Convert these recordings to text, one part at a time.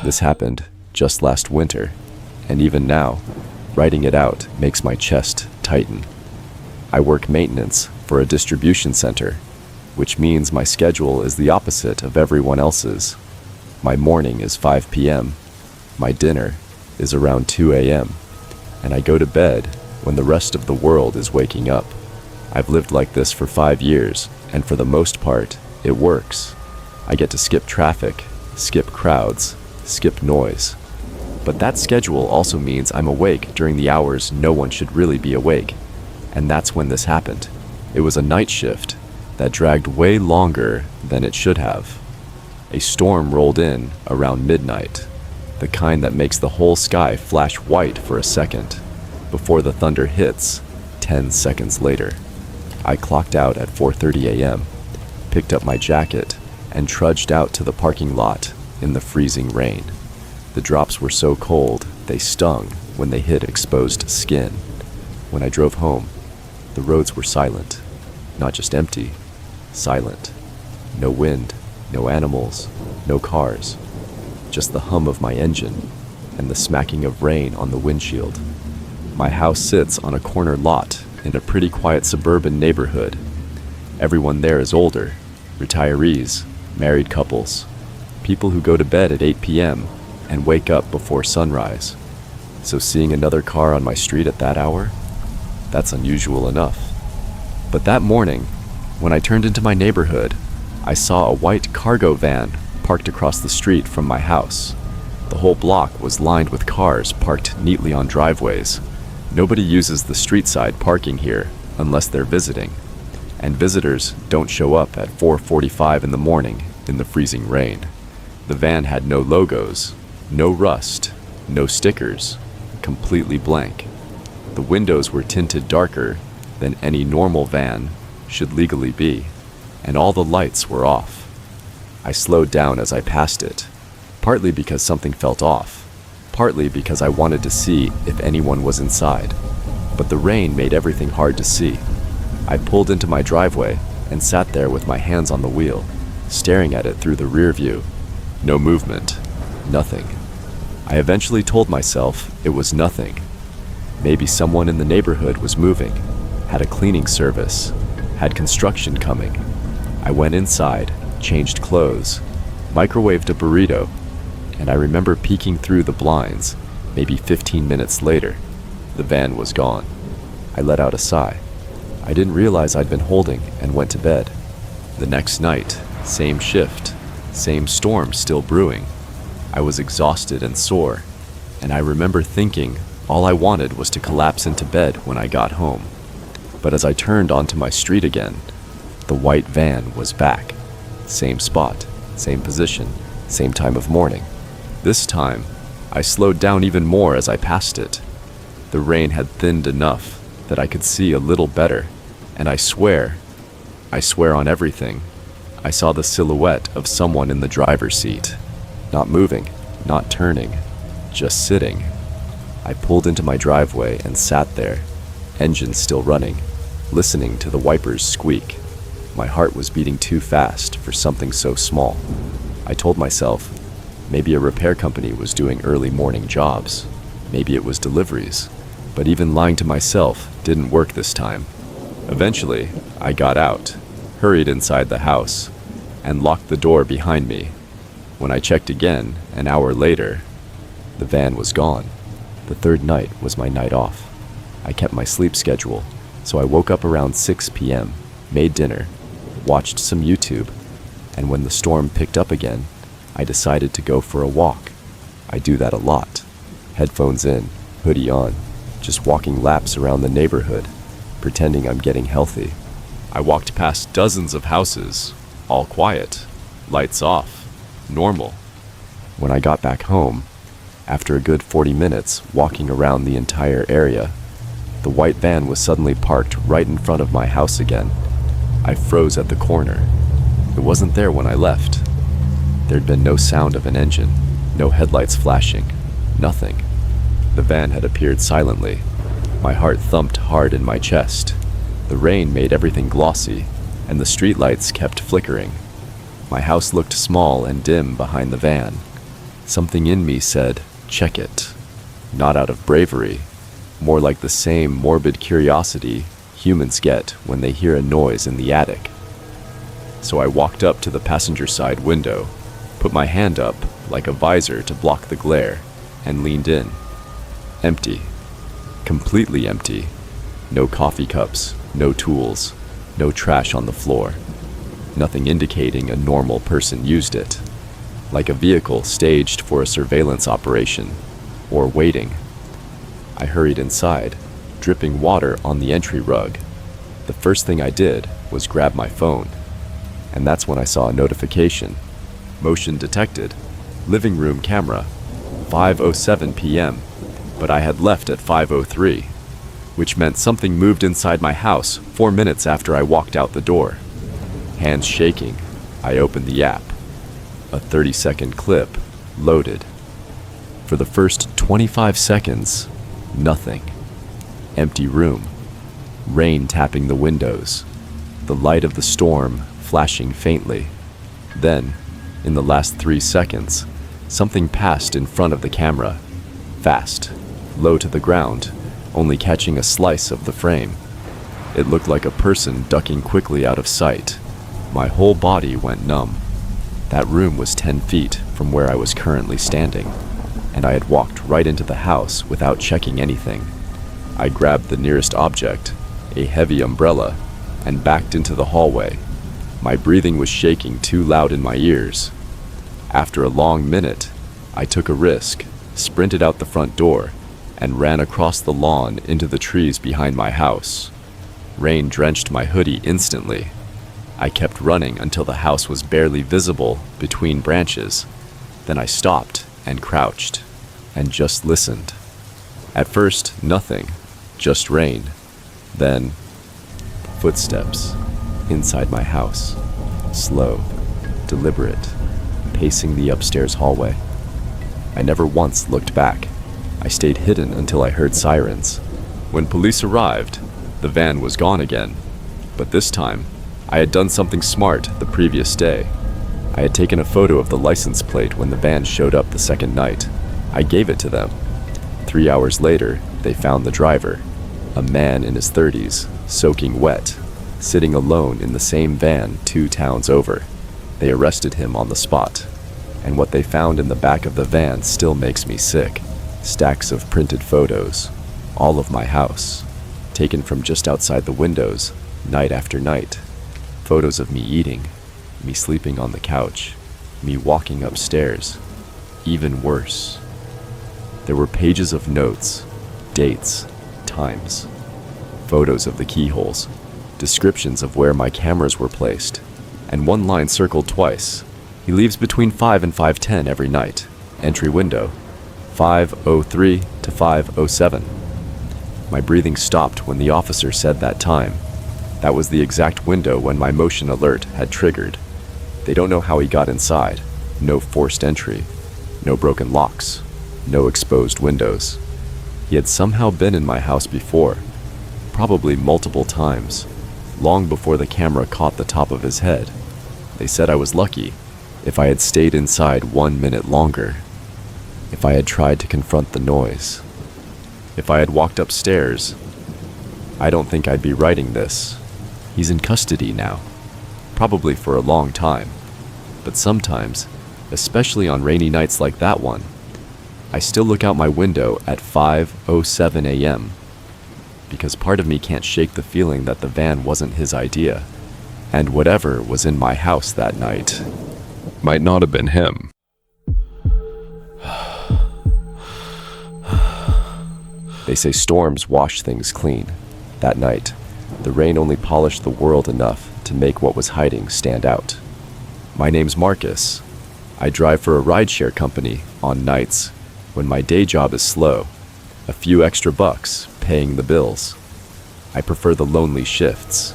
This happened just last winter, and even now, writing it out makes my chest tighten. I work maintenance for a distribution center, which means my schedule is the opposite of everyone else's. My morning is 5 p.m., my dinner is around 2 a.m., and I go to bed when the rest of the world is waking up. I've lived like this for 5 years, and for the most part, it works. I get to skip traffic, skip crowds, skip noise. But that schedule also means I'm awake during the hours no one should really be awake. And that's when this happened. It was a night shift that dragged way longer than it should have. A storm rolled in around midnight, the kind that makes the whole sky flash white for a second, before the thunder hits 10 seconds later. I clocked out at 4:30 a.m., picked up my jacket, and trudged out to the parking lot in the freezing rain. The drops were so cold, they stung when they hit exposed skin. When I drove home, the roads were silent. Not just empty, silent. No wind, no animals, no cars. Just the hum of my engine and the smacking of rain on the windshield. My house sits on a corner lot in a pretty quiet suburban neighborhood. Everyone there is older, retirees, married couples, people who go to bed at 8 p.m. and wake up before sunrise. So seeing another car on my street at that hour, that's unusual enough. But that morning, when I turned into my neighborhood, I saw a white cargo van parked across the street from my house. The whole block was lined with cars parked neatly on driveways. Nobody uses the street side parking here unless they're visiting. And visitors don't show up at 4:45 in the morning in the freezing rain. The van had no logos, no rust, no stickers, completely blank. The windows were tinted darker than any normal van should legally be, and all the lights were off. I slowed down as I passed it, partly because something felt off, partly because I wanted to see if anyone was inside, but the rain made everything hard to see. I pulled into my driveway and sat there with my hands on the wheel, staring at it through the rear view. No movement, nothing. I eventually told myself it was nothing. Maybe someone in the neighborhood was moving, had a cleaning service, had construction coming. I went inside, changed clothes, microwaved a burrito, and I remember peeking through the blinds, maybe 15 minutes later. The van was gone. I let out a sigh. I didn't realize I'd been holding and went to bed. The next night, same shift, same storm still brewing. I was exhausted and sore, and I remember thinking all I wanted was to collapse into bed when I got home. But as I turned onto my street again, the white van was back. Same spot, same position, same time of morning. This time, I slowed down even more as I passed it. The rain had thinned enough that I could see a little better, and I swear on everything, I saw the silhouette of someone in the driver's seat. Not moving, not turning, just sitting. I pulled into my driveway and sat there, engine still running, listening to the wipers squeak. My heart was beating too fast for something so small. I told myself, maybe a repair company was doing early morning jobs. Maybe it was deliveries. But even lying to myself didn't work this time. Eventually, I got out, hurried inside the house, and locked the door behind me. When I checked again, an hour later, the van was gone. The third night was my night off. I kept my sleep schedule, so I woke up around 6 p.m., made dinner, watched some YouTube, and when the storm picked up again, I decided to go for a walk. I do that a lot. Headphones in, hoodie on, just walking laps around the neighborhood, pretending I'm getting healthy. I walked past dozens of houses, all quiet, lights off, normal. When I got back home, after a good 40 minutes walking around the entire area, the white van was suddenly parked right in front of my house again. I froze at the corner. It wasn't there when I left. There'd been no sound of an engine, no headlights flashing, nothing. The van had appeared silently. My heart thumped hard in my chest. The rain made everything glossy, and the streetlights kept flickering. My house looked small and dim behind the van. Something in me said, check it. Not out of bravery, more like the same morbid curiosity humans get when they hear a noise in the attic. So I walked up to the passenger side window, put my hand up like a visor to block the glare, and leaned in. Empty. Completely empty. No coffee cups, no tools, no trash on the floor. Nothing indicating a normal person used it. Like a vehicle staged for a surveillance operation, or waiting. I hurried inside, dripping water on the entry rug. The first thing I did was grab my phone, and that's when I saw a notification. Motion detected. Living room camera. 5:07 p.m., but I had left at 5:03, which meant something moved inside my house 4 minutes after I walked out the door. Hands shaking, I opened the app. A 30-second clip loaded. For the first 25 seconds, nothing. Empty room. Rain tapping the windows. The light of the storm flashing faintly. Then, in the last 3 seconds, something passed in front of the camera. Fast, low to the ground, only catching a slice of the frame. It looked like a person ducking quickly out of sight. My whole body went numb. That room was 10 feet from where I was currently standing, and I had walked right into the house without checking anything. I grabbed the nearest object, a heavy umbrella, and backed into the hallway. My breathing was shaking too loud in my ears. After a long minute, I took a risk, sprinted out the front door, and ran across the lawn into the trees behind my house. Rain drenched my hoodie instantly. I kept running until the house was barely visible between branches. Then I stopped and crouched, and just listened. At first, nothing, just rain. Then, footsteps inside my house, slow, deliberate, pacing the upstairs hallway. I never once looked back. I stayed hidden until I heard sirens. When police arrived, the van was gone again. But this time, I had done something smart the previous day. I had taken a photo of the license plate when the van showed up the second night. I gave it to them. 3 hours later, they found the driver, a man in his 30s, soaking wet, sitting alone in the same van 2 towns over. They arrested him on the spot, and what they found in the back of the van still makes me sick. Stacks of printed photos, all of my house, taken from just outside the windows, night after night. Photos of me eating, me sleeping on the couch, me walking upstairs. Even worse. There were pages of notes, dates, times, photos of the keyholes, descriptions of where my cameras were placed, and one line circled twice. He leaves between 5 and 5:10 every night. Entry window, 5:03 to 5:07. My breathing stopped when the officer said that time. That was the exact window when my motion alert had triggered. They don't know how he got inside. No forced entry. No broken locks. No exposed windows. He had somehow been in my house before. Probably multiple times. Long before the camera caught the top of his head. They said I was lucky if I had stayed inside 1 minute longer. If I had tried to confront the noise. If I had walked upstairs. I don't think I'd be writing this. He's in custody now, probably for a long time. But sometimes, especially on rainy nights like that one, I still look out my window at 5:07 a.m. because part of me can't shake the feeling that the van wasn't his idea, and whatever was in my house that night might not have been him. They say storms wash things clean. That night, the rain only polished the world enough to make what was hiding stand out. My name's Marcus. I drive for a rideshare company on nights when my day job is slow, a few extra bucks paying the bills. I prefer the lonely shifts.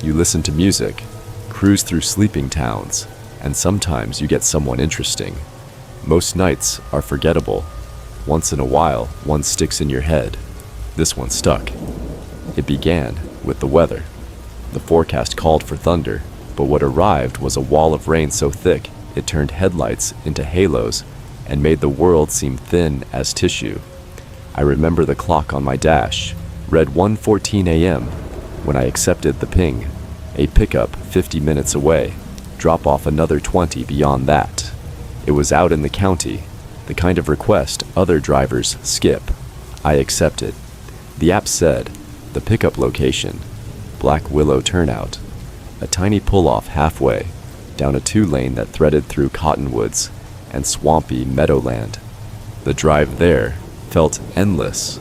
You listen to music, cruise through sleeping towns, and sometimes you get someone interesting. Most nights are forgettable. Once in a while, one sticks in your head. This one stuck. It began with the weather. The forecast called for thunder, but what arrived was a wall of rain so thick it turned headlights into halos and made the world seem thin as tissue. I remember the clock on my dash read 1:14 a.m. when I accepted the ping. A pickup 50 minutes away, drop off another 20 beyond that. It was out in the county, the kind of request other drivers skip. I accepted. The app said, the pickup location, Black Willow Turnout, a tiny pull-off halfway down a 2-lane that threaded through cottonwoods and swampy meadowland. The drive there felt endless.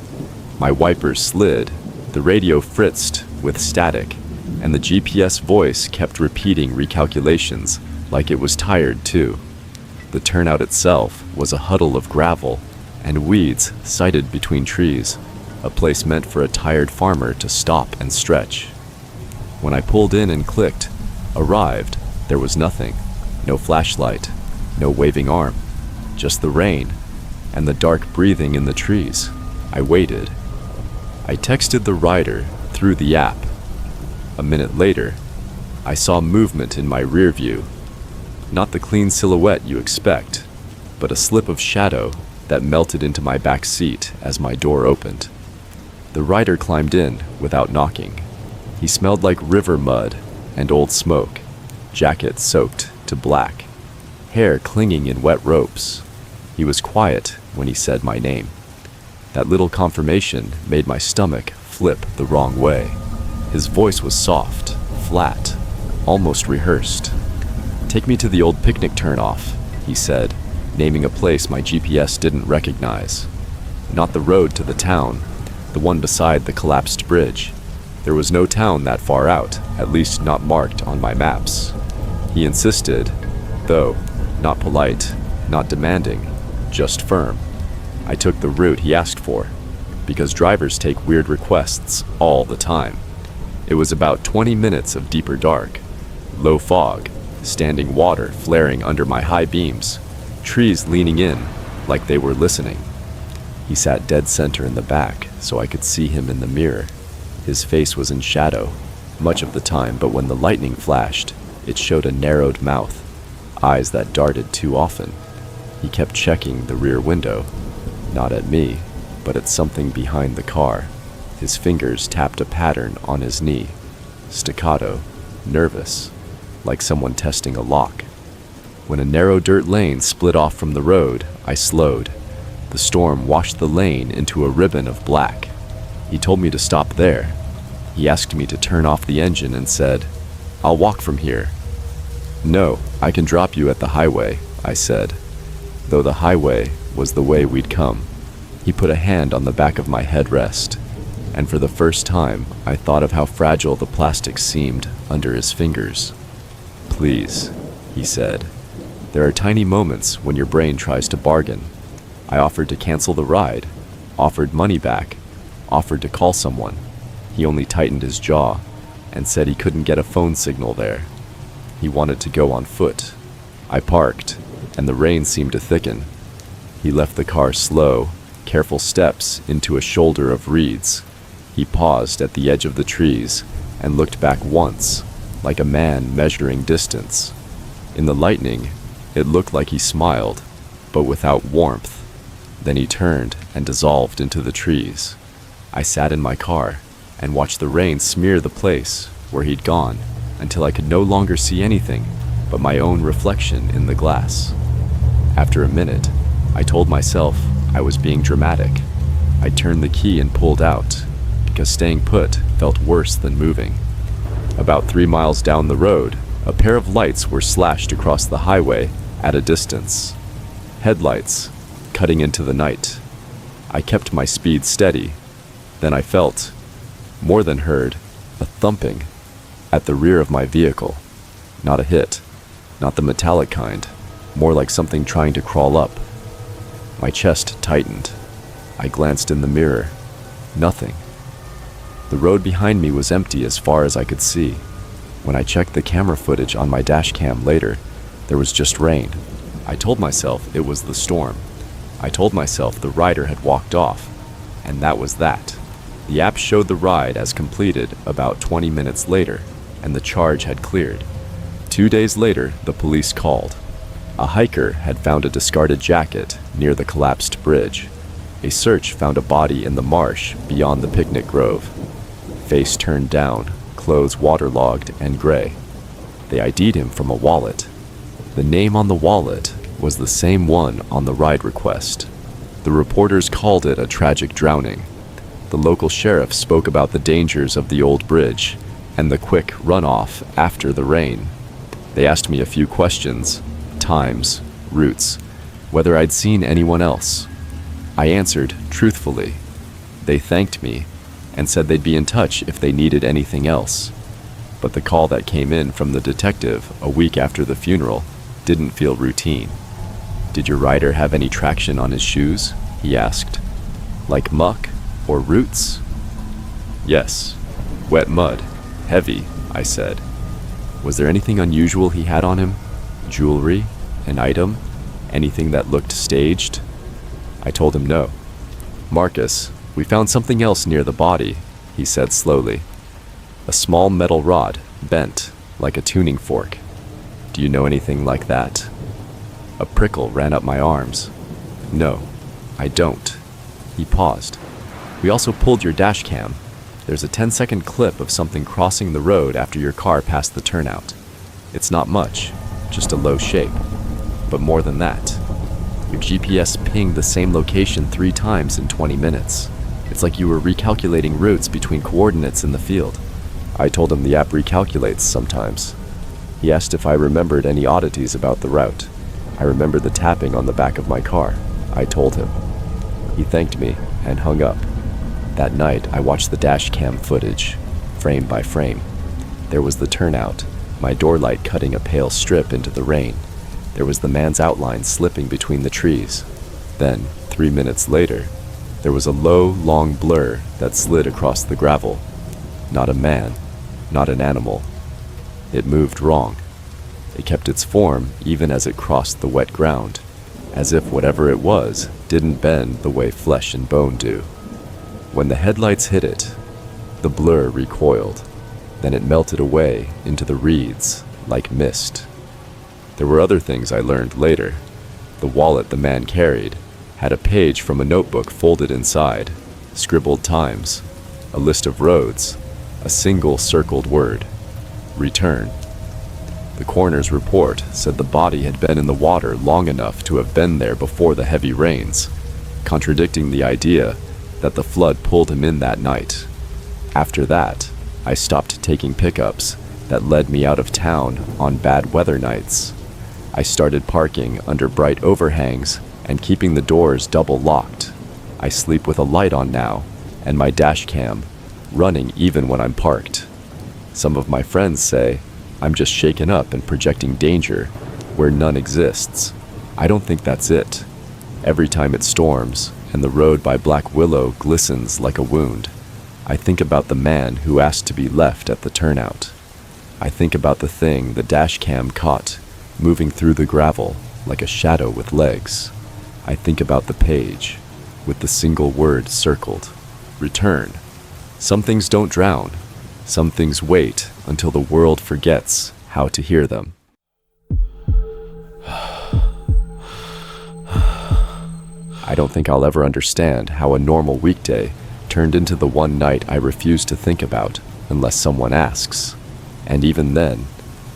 My wipers slid, the radio fritzed with static, and the GPS voice kept repeating recalculations like it was tired too. The turnout itself was a huddle of gravel and weeds sited between trees, a place meant for a tired farmer to stop and stretch. When I pulled in and clicked, arrived, there was nothing. No flashlight, no waving arm, just the rain and the dark breathing in the trees. I waited. I texted the rider through the app. A minute later, I saw movement in my rear view. Not the clean silhouette you expect, but a slip of shadow that melted into my back seat as my door opened. The rider climbed in without knocking. He smelled like river mud and old smoke, jacket soaked to black, hair clinging in wet ropes. He was quiet when he said my name. That little confirmation made my stomach flip the wrong way. His voice was soft, flat, almost rehearsed. "Take me to the old picnic turnoff," he said, naming a place my GPS didn't recognize. Not the road to the town, the one beside the collapsed bridge. There was no town that far out, at least not marked on my maps. He insisted, though, not polite, not demanding, just firm. I took the route he asked for, because drivers take weird requests all the time. It was about 20 minutes of deeper dark, low fog, standing water flaring under my high beams, trees leaning in like they were listening. He sat dead center in the back so I could see him in the mirror. His face was in shadow much of the time, but when the lightning flashed, it showed a narrowed mouth, eyes that darted too often. He kept checking the rear window, not at me, but at something behind the car. His fingers tapped a pattern on his knee, staccato, nervous, like someone testing a lock. When a narrow dirt lane split off from the road, I slowed. The storm washed the lane into a ribbon of black. He told me to stop there. He asked me to turn off the engine and said, "I'll walk from here." "No, I can drop you at the highway," I said, though the highway was the way we'd come. He put a hand on the back of my headrest, and for the first time, I thought of how fragile the plastic seemed under his fingers. "Please," he said. There are tiny moments when your brain tries to bargain. I offered to cancel the ride, offered money back, offered to call someone. He only tightened his jaw and said he couldn't get a phone signal there. He wanted to go on foot. I parked, and the rain seemed to thicken. He left the car slow, careful steps into a shoulder of reeds. He paused at the edge of the trees and looked back once, like a man measuring distance. In the lightning, it looked like he smiled, but without warmth. Then he turned and dissolved into the trees. I sat in my car and watched the rain smear the place where he'd gone until I could no longer see anything but my own reflection in the glass. After a minute, I told myself I was being dramatic. I turned the key and pulled out, because staying put felt worse than moving. About 3 miles down the road, a pair of lights were slashed across the highway at a distance. Headlights, cutting into the night. I kept my speed steady. Then I felt, more than heard, a thumping at the rear of my vehicle. Not a hit, not the metallic kind, more like something trying to crawl up. My chest tightened. I glanced in the mirror. Nothing. The road behind me was empty as far as I could see. When I checked the camera footage on my dash cam later, there was just rain. I told myself it was the storm. I told myself the rider had walked off, and that was that. The app showed the ride as completed about 20 minutes later, and the charge had cleared. 2 days later, the police called. A hiker had found a discarded jacket near the collapsed bridge. A search found a body in the marsh beyond the picnic grove. Face turned down, clothes waterlogged and gray. They ID'd him from a wallet. The name on the wallet was the same one on the ride request. The reporters called it a tragic drowning. The local sheriff spoke about the dangers of the old bridge and the quick runoff after the rain. They asked me a few questions, times, routes, whether I'd seen anyone else. I answered truthfully. They thanked me and said they'd be in touch if they needed anything else. But the call that came in from the detective a week after the funeral didn't feel routine. "Did your rider have any traction on his shoes?" he asked. "Like muck or roots?" "Yes, wet mud, heavy," I said. "Was there anything unusual he had on him? Jewelry? An item? Anything that looked staged?" I told him no. "Marcus, we found something else near the body," he said slowly. "A small metal rod, bent, like a tuning fork. Do you know anything like that?" A prickle ran up my arms. "No, I don't." He paused. "We also pulled your dash cam. There's a 10-second clip of something crossing the road after your car passed the turnout. It's not much, just a low shape. But more than that, your GPS pinged the same location 3 times in 20 minutes. It's like you were recalculating routes between coordinates in the field." I told him the app recalculates sometimes. He asked if I remembered any oddities about the route. I remembered the tapping on the back of my car. I told him. He thanked me and hung up. That night, I watched the dash cam footage, frame by frame. There was the turnout, my door light cutting a pale strip into the rain. There was the man's outline slipping between the trees. Then, 3 minutes later, there was a low, long blur that slid across the gravel. Not a man, not an animal. It moved wrong. It kept its form even as it crossed the wet ground, as if whatever it was didn't bend the way flesh and bone do. When the headlights hit it, the blur recoiled. Then it melted away into the reeds like mist. There were other things I learned later. The wallet the man carried had a page from a notebook folded inside, scribbled times, a list of roads, a single circled word: return. The coroner's report said the body had been in the water long enough to have been there before the heavy rains, contradicting the idea that the flood pulled him in that night. After that, I stopped taking pickups that led me out of town on bad weather nights. I started parking under bright overhangs and keeping the doors double locked. I sleep with a light on now, and my dash cam running even when I'm parked. Some of my friends say I'm just shaken up and projecting danger where none exists. I don't think that's it. Every time it storms and the road by Black Willow glistens like a wound, I think about the man who asked to be left at the turnout. I think about the thing the dash cam caught, moving through the gravel like a shadow with legs. I think about the page with the single word circled: return. Some things don't drown. Some things wait until the world forgets how to hear them. I don't think I'll ever understand how a normal weekday turned into the one night I refuse to think about unless someone asks. And even then,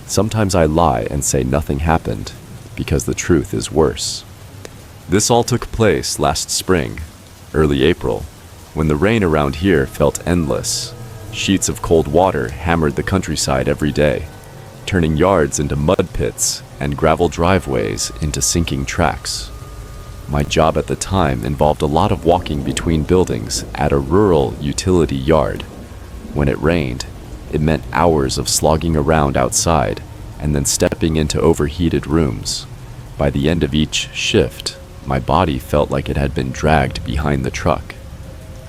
sometimes I lie and say nothing happened because the truth is worse. This all took place last spring, early April, when the rain around here felt endless. Sheets of cold water hammered the countryside every day, turning yards into mud pits and gravel driveways into sinking tracks. My job at the time involved a lot of walking between buildings at a rural utility yard. When it rained, it meant hours of slogging around outside and then stepping into overheated rooms. By the end of each shift, my body felt like it had been dragged behind the truck.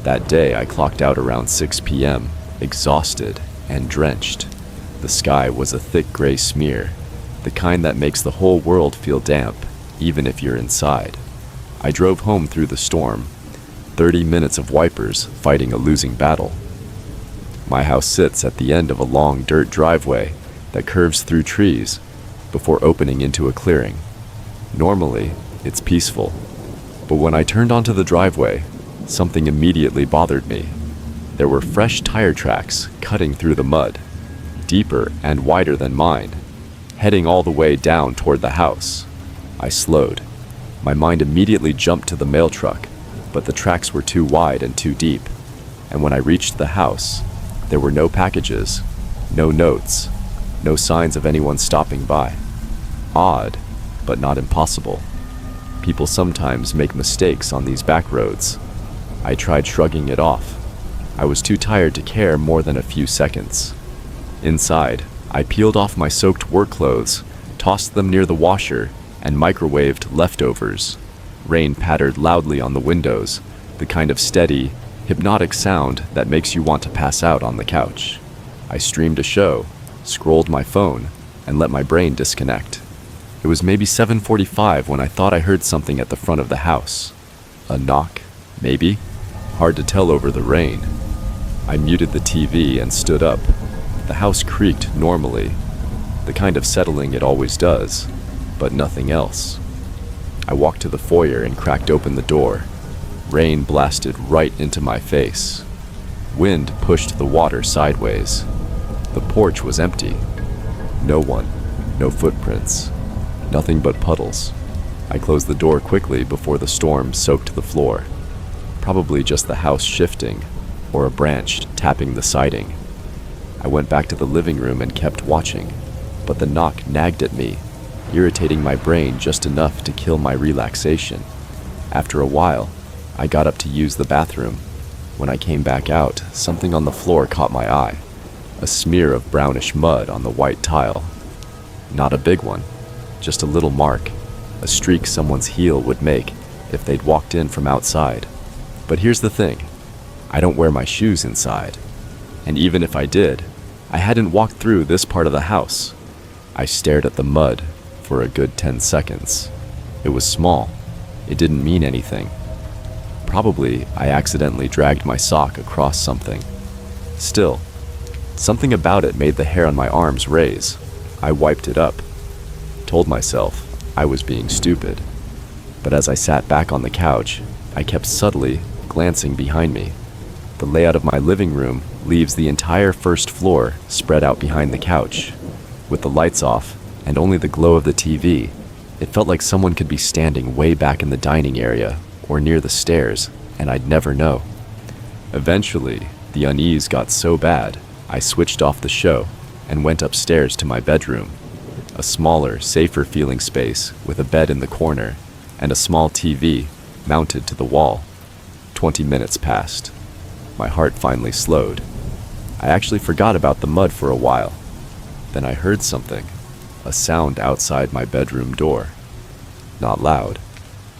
That day, I clocked out around 6 p.m., exhausted and drenched. The sky was a thick gray smear, the kind that makes the whole world feel damp, even if you're inside. I drove home through the storm, 30 minutes of wipers fighting a losing battle. My house sits at the end of a long dirt driveway that curves through trees before opening into a clearing. Normally, it's peaceful. But when I turned onto the driveway, something immediately bothered me. There were fresh tire tracks cutting through the mud, deeper and wider than mine, heading all the way down toward the house. I slowed. My mind immediately jumped to the mail truck, but the tracks were too wide and too deep. And when I reached the house, there were no packages, no notes, no signs of anyone stopping by. Odd, but not impossible. People sometimes make mistakes on these back roads. I tried shrugging it off. I was too tired to care more than a few seconds. Inside, I peeled off my soaked work clothes, tossed them near the washer, and microwaved leftovers. Rain pattered loudly on the windows, the kind of steady, hypnotic sound that makes you want to pass out on the couch. I streamed a show, scrolled my phone, and let my brain disconnect. It was maybe 7:45 when I thought I heard something at the front of the house. A knock, maybe? Hard to tell over the rain. I muted the TV and stood up. The house creaked normally, the kind of settling it always does, but nothing else. I walked to the foyer and cracked open the door. Rain blasted right into my face. Wind pushed the water sideways. The porch was empty. No one, no footprints. Nothing but puddles. I closed the door quickly before the storm soaked the floor. Probably just the house shifting, or a branch tapping the siding. I went back to the living room and kept watching, but the knock nagged at me, irritating my brain just enough to kill my relaxation. After a while, I got up to use the bathroom. When I came back out, something on the floor caught my eye. A smear of brownish mud on the white tile. Not a big one. Just a little mark, a streak someone's heel would make if they'd walked in from outside. But here's the thing, I don't wear my shoes inside. And even if I did, I hadn't walked through this part of the house. I stared at the mud for a good 10 seconds. It was small. It didn't mean anything. Probably I accidentally dragged my sock across something. Still, something about it made the hair on my arms raise. I wiped it up. Told myself I was being stupid. But as I sat back on the couch, I kept subtly glancing behind me. The layout of my living room leaves the entire first floor spread out behind the couch. With the lights off and only the glow of the TV, it felt like someone could be standing way back in the dining area or near the stairs, and I'd never know. Eventually, the unease got so bad, I switched off the show and went upstairs to my bedroom. A smaller, safer feeling space with a bed in the corner and a small TV mounted to the wall. 20 minutes passed. My heart finally slowed. I actually forgot about the mud for a while. Then I heard something, a sound outside my bedroom door. Not loud,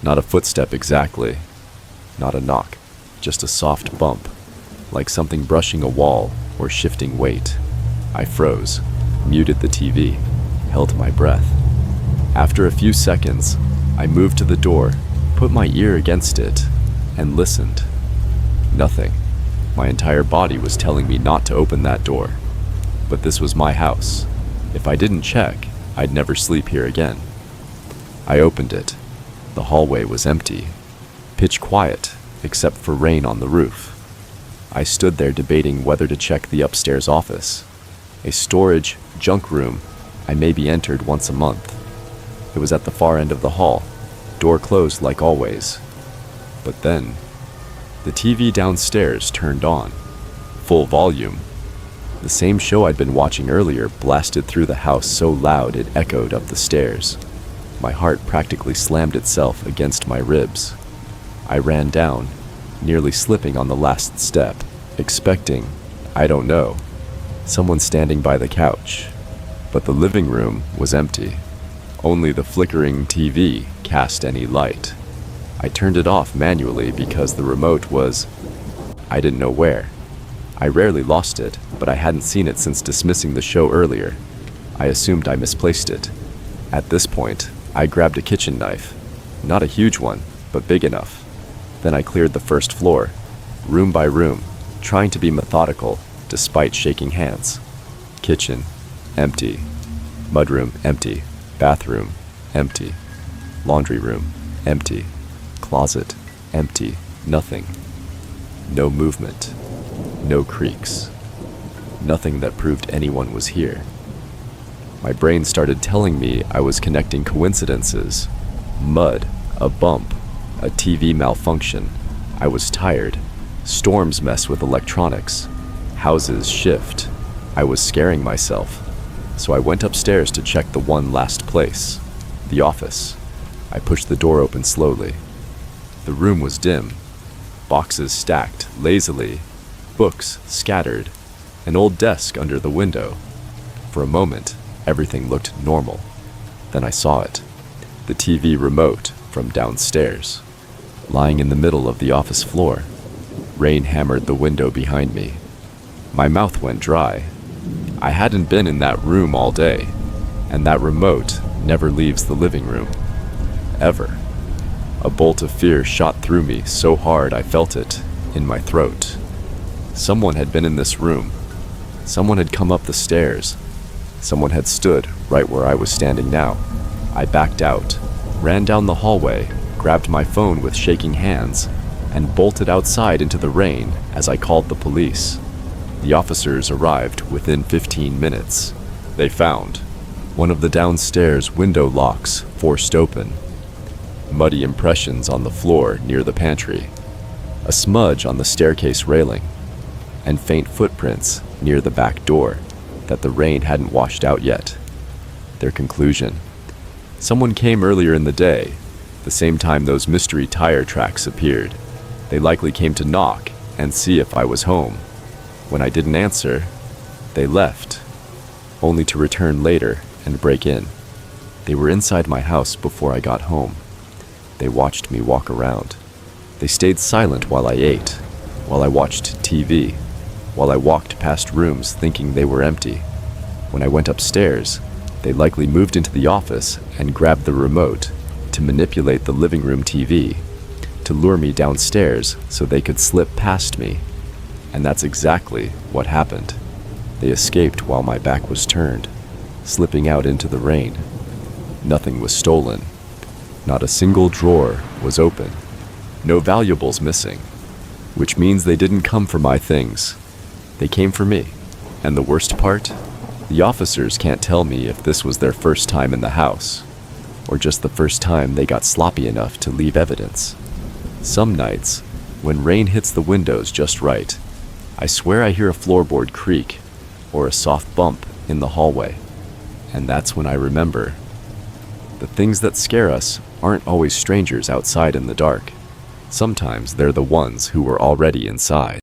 not a footstep exactly, not a knock, just a soft bump, like something brushing a wall or shifting weight. I froze, muted the TV, held my breath. After a few seconds, I moved to the door, put my ear against it, and listened. Nothing. My entire body was telling me not to open that door. But this was my house. If I didn't check, I'd never sleep here again. I opened it. The hallway was empty, pitch quiet, except for rain on the roof. I stood there debating whether to check the upstairs office, a storage junk room I maybe entered once a month. It was at the far end of the hall, door closed like always. But then, the TV downstairs turned on, full volume. The same show I'd been watching earlier blasted through the house so loud it echoed up the stairs. My heart practically slammed itself against my ribs. I ran down, nearly slipping on the last step, expecting, I don't know, someone standing by the couch. But the living room was empty. Only the flickering TV cast any light. I turned it off manually because the remote was, I didn't know where. I rarely lost it, but I hadn't seen it since dismissing the show earlier. I assumed I misplaced it. At this point, I grabbed a kitchen knife. Not a huge one, but big enough. Then I cleared the first floor, room by room, trying to be methodical, despite shaking hands. Kitchen, empty. Mudroom, empty. Bathroom, empty. Laundry room, empty. Closet, empty. Nothing. No movement. No creaks. Nothing that proved anyone was here. My brain started telling me I was connecting coincidences. Mud, a bump, a TV malfunction. I was tired. Storms mess with electronics. Houses shift. I was scaring myself. So I went upstairs to check the one last place, the office. I pushed the door open slowly. The room was dim. Boxes stacked lazily, books scattered, an old desk under the window. For a moment, everything looked normal. Then I saw it. The TV remote from downstairs, lying in the middle of the office floor. Rain hammered the window behind me. My mouth went dry. I hadn't been in that room all day, and that remote never leaves the living room. Ever. A bolt of fear shot through me so hard I felt it in my throat. Someone had been in this room. Someone had come up the stairs. Someone had stood right where I was standing now. I backed out, ran down the hallway, grabbed my phone with shaking hands, and bolted outside into the rain as I called the police. The officers arrived within 15 minutes. They found one of the downstairs window locks forced open, muddy impressions on the floor near the pantry, a smudge on the staircase railing, and faint footprints near the back door that the rain hadn't washed out yet. Their conclusion: someone came earlier in the day, the same time those mystery tire tracks appeared. They likely came to knock and see if I was home. When I didn't answer, they left, only to return later and break in. They were inside my house before I got home. They watched me walk around. They stayed silent while I ate, while I watched TV, while I walked past rooms thinking they were empty. When I went upstairs, they likely moved into the office and grabbed the remote to manipulate the living room TV, to lure me downstairs so they could slip past me. And that's exactly what happened. They escaped while my back was turned, slipping out into the rain. Nothing was stolen. Not a single drawer was open. No valuables missing. Which means they didn't come for my things. They came for me. And the worst part? The officers can't tell me if this was their first time in the house, or just the first time they got sloppy enough to leave evidence. Some nights, when rain hits the windows just right, I swear I hear a floorboard creak or a soft bump in the hallway. And that's when I remember. The things that scare us aren't always strangers outside in the dark. Sometimes they're the ones who were already inside.